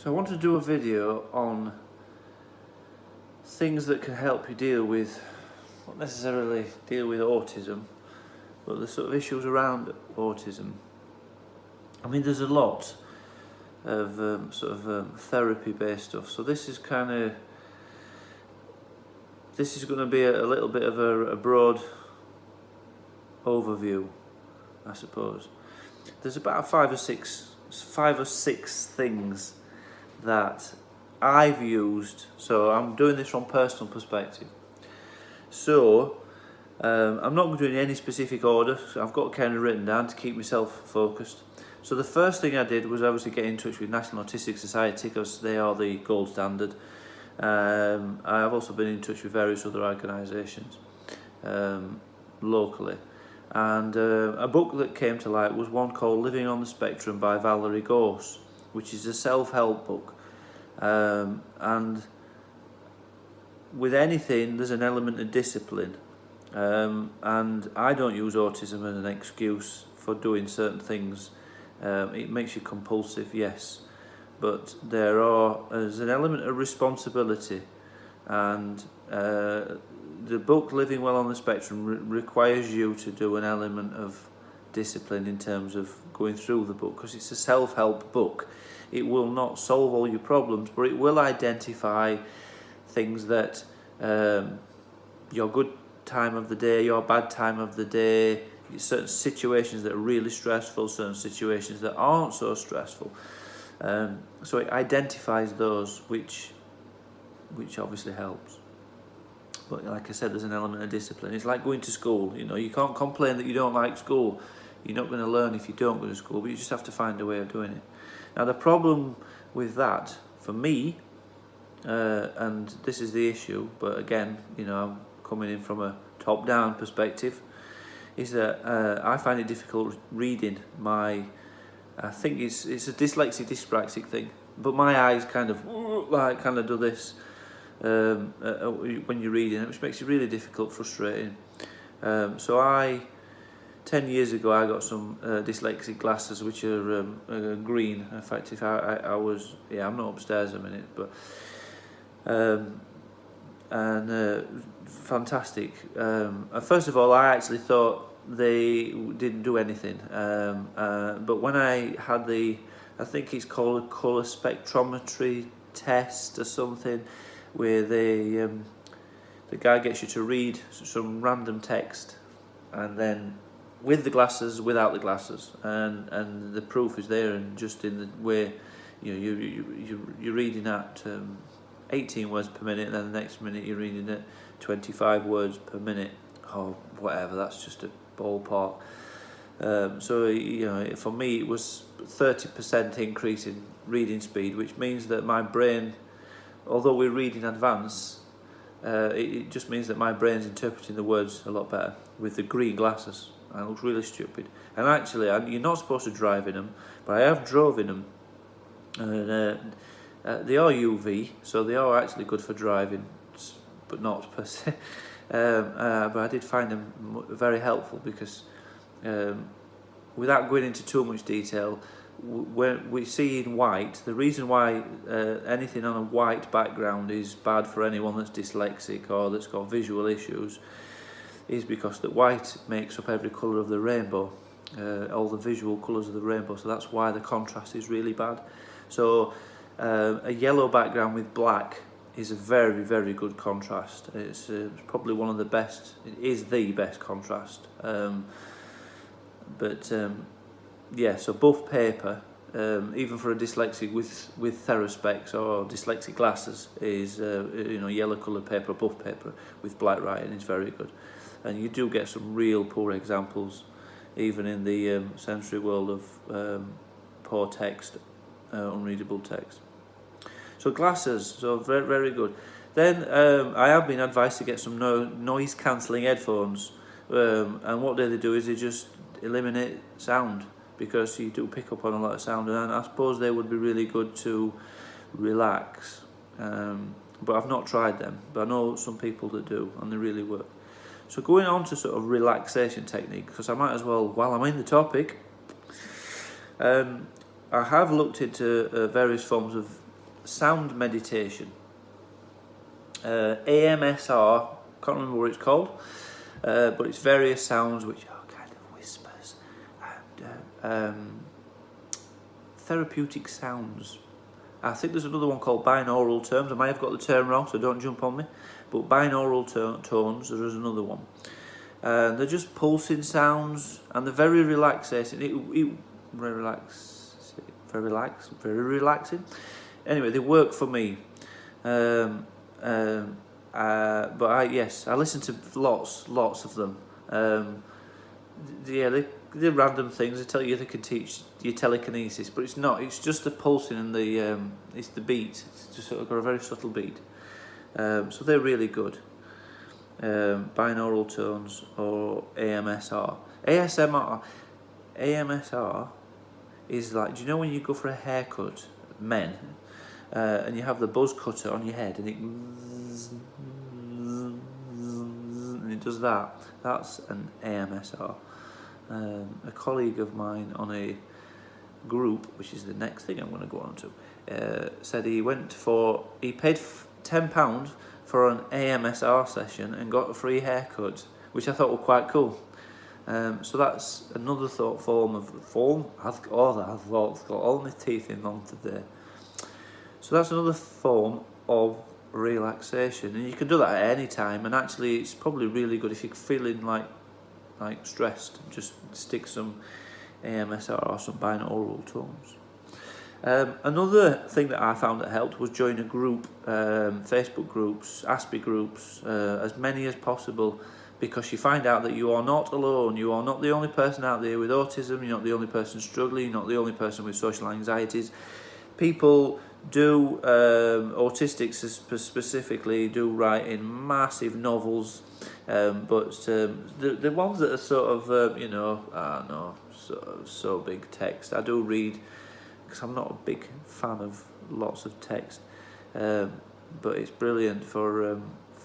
So I want to do a video on things that can help you deal with, not necessarily deal with autism, but the sort of issues around autism. I mean, there's a lot of therapy-based stuff. So this is going to be a little bit of a broad overview, I suppose. There's about five or six things that I've used. So I'm doing this from personal perspective. So I'm not doing any specific order. So I've got kind of written down to keep myself focused. So the first thing I did was obviously get in touch with National Autistic Society, because they are the gold standard. I've also been in touch with various other organisations locally. And a book that came to light was one called Living on the Spectrum by Valerie Gorse, which is a self-help book. And with anything, there's an element of discipline. And I don't use autism as an excuse for doing certain things. It makes you compulsive, yes, but there's an element of responsibility, and the book Living Well on the Spectrum requires you to do an element of discipline in terms of going through the book, because it's a self-help book. It will not solve all your problems, but it will identify things that your good time of the day, your bad time of the day, certain situations that are really stressful, certain situations that aren't so stressful. So it identifies those, which obviously helps. But like I said, there's an element of discipline. It's like going to school. You know, you can't complain that you don't like school. You're not going to learn if you don't go to school, but you just have to find a way of doing it. Now, the problem with that, for me, and this is the issue, but again, you know, I'm coming in from a top-down perspective, is that I find it difficult reading I think it's a dyspraxic thing, but my eyes kind of do this when you're reading it, which makes it really difficult, frustrating. So 10 years ago, I got some dyslexic glasses, which are green. In fact, if I was, I'm not upstairs a minute, but fantastic. First of all, I actually thought they didn't do anything, but when I had I think it's called a colour spectrometry test or something, where the guy gets you to read some random text, and then with the glasses, without the glasses, and the proof is there, and just in the way, you know, you're reading at 18 words per minute, and then the next minute you're reading at 25 words per minute, or whatever. That's just a ballpark. So, you know, for me it was 30% increase in reading speed, which means that my brain, although we read in advance, it just means that my brain's interpreting the words a lot better with the green glasses. And it looks really stupid. And actually, you're not supposed to drive in them, but I have drove in them. And they are UV, so they are actually good for driving, but not per se. But I did find them very helpful, because without going into too much detail, when we see in white, the reason why anything on a white background is bad for anyone that's dyslexic or that's got visual issues is because that white makes up every colour of the rainbow, all the visual colours of the rainbow, so that's why the contrast is really bad. So a yellow background with black is a very, very good contrast. It's probably one of the best, it is the best contrast. Yeah, so buff paper, even for a dyslexic with Theraspecs or dyslexic glasses, is you know, yellow coloured paper, buff paper with black writing is very good. And you do get some real poor examples, even in the sensory world, of poor text, unreadable text. So glasses, so very, very good. Then I have been advised to get some noise cancelling headphones, and what they do is they just eliminate sound, because you do pick up on a lot of sound, and I suppose they would be really good to relax, but I've not tried them, but I know some people that do, and they really work. So going on to sort of relaxation technique, because I might as well, while I'm in the topic, I have looked into various forms of sound meditation. AMSR, can't remember what it's called, but it's various sounds which are kind of whispers and therapeutic sounds. I think there's another one called binaural tones. I might have got the term wrong, so don't jump on me. But binaural tones, there is another one. They're just pulsing sounds, and they're very relaxing. Very relaxing. Anyway, they work for me. But I listen to lots of them. They're random things. They tell you they can teach you telekinesis, but it's not. It's just the pulsing and it's the beat. It's just sort of got a very subtle beat. So they're really good. Binaural tones or AMSR. AMSR is like, do you know when you go for a haircut, men, and you have the buzz cutter on your head and it does that? That's an AMSR. A colleague of mine on a group, which is the next thing I'm going to go on to, said he paid £10 for an AMSR session and got a free haircut, which I thought were quite cool. So that's another I've got all my teeth in on today. So that's another form of relaxation, and you can do that at any time. And actually, it's probably really good if you're feeling like stressed. Just stick some AMSR or some binaural tones. Another thing that I found that helped was join a group, Facebook groups, Aspie groups, as many as possible, because you find out that you are not alone. You are not the only person out there with autism. You're not the only person struggling. You're not the only person with social anxieties. People do, autistics specifically, do write in massive novels, but the ones that are sort of, so big text, I do read, because I'm not a big fan of lots of text, but it's brilliant for,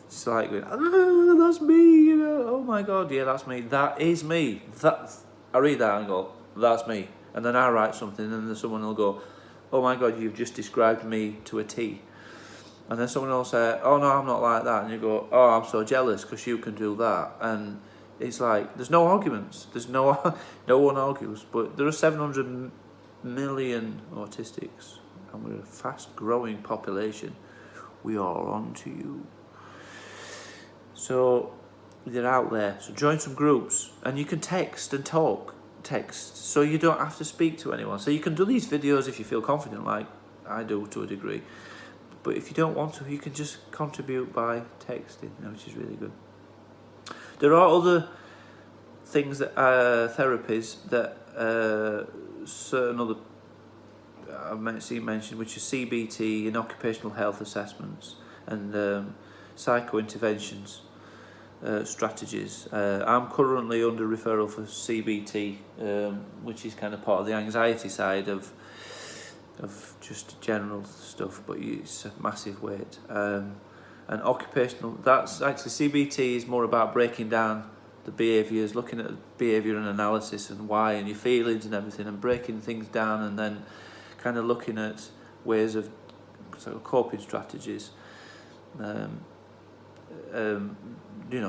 it's like, that's me, oh my God, yeah, that's me, that is me, I read that and go, that's me, and then I write something and then someone will go, oh my God, you've just described me to a T. And then someone will say, oh no, I'm not like that. And you go, oh, I'm so jealous because you can do that. And it's like, there's no arguments. There's no one argues. But there are 700 million autistics, and we're a fast growing population. We are on to you. So they're out there. So join some groups, and you can text and talk. So you don't have to speak to anyone. So you can do these videos if you feel confident, like I do to a degree. But if you don't want to, you can just contribute by texting, which is really good. There are other things that therapies that certain other I've seen mentioned, which are CBT and occupational health assessments and psycho-interventions. Strategies. I'm currently under referral for CBT, which is kind of part of the anxiety side of just general stuff, but it's a massive weight. And occupational, that's actually, CBT is more about breaking down the behaviours, looking at behaviour and analysis and why and your feelings and everything, and breaking things down, and then kind of looking at ways of sort of coping strategies.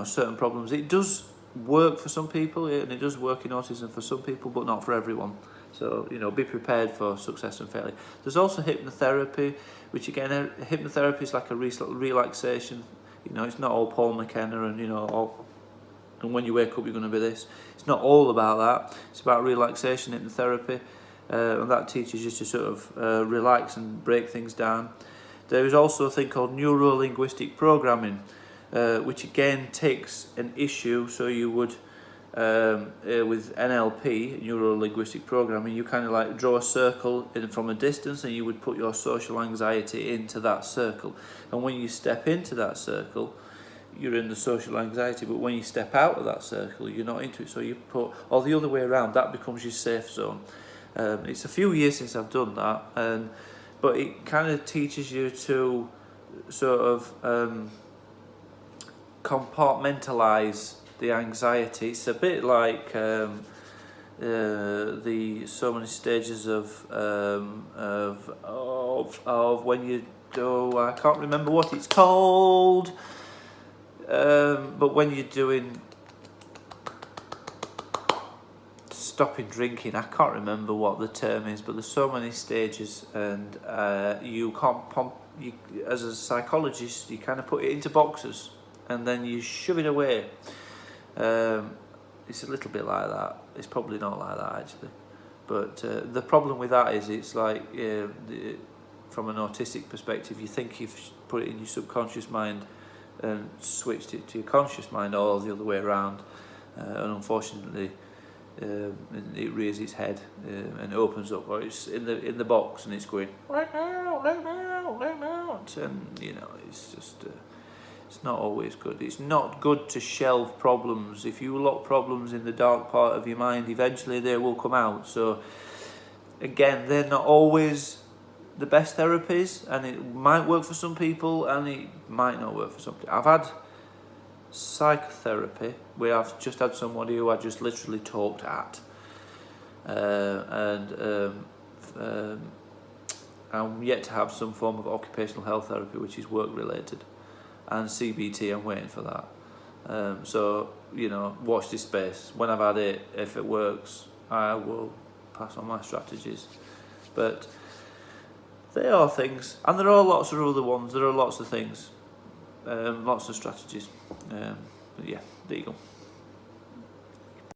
Certain problems. It does work for some people, and it does work in autism for some people, but not for everyone. So, be prepared for success and failure. There's also hypnotherapy, which again, hypnotherapy is like a relaxation. It's not all Paul McKenna and, and when you wake up you're going to be this. It's not all about that. It's about relaxation, hypnotherapy, and that teaches you to sort of relax and break things down. There is also a thing called neuro-linguistic programming, which again takes an issue. So you would, with NLP, neuro-linguistic programming, you kind of like draw a circle from a distance, and you would put your social anxiety into that circle. And when you step into that circle, you're in the social anxiety, but when you step out of that circle, you're not into it. So you put, or the other way around, that becomes your safe zone. It's a few years since I've done that, but it kind of teaches you to sort of compartmentalize the anxiety. It's a bit like the so many stages of when you do, I can't remember what it's called, but when you're doing stopping drinking, I can't remember what the term is, but there's so many stages, and you can't as a psychologist, you kind of put it into boxes and then you shove it away. It's a little bit like that. It's probably not like that actually, but the problem with that is it's like from an autistic perspective, you think you've put it in your subconscious mind and switched it to your conscious mind, or the other way around, and unfortunately it rears its head and opens up, or it's in the box and it's going right now, and you know, it's just it's not always good. It's not good to shelve problems. If you lock problems in the dark part of your mind, eventually they will come out. So again, they're not always the best therapies, and it might work for some people and it might not work for some people. I've had psychotherapy where I've just had somebody who I just literally talked at, and I'm yet to have some form of occupational health therapy which is work related, and CBT, I'm waiting for that. So, you know, watch this space. When I've had it, if it works, I will pass on my strategies. But there are things, and there are lots of other ones. There are lots of things, lots of strategies. But yeah, there you go.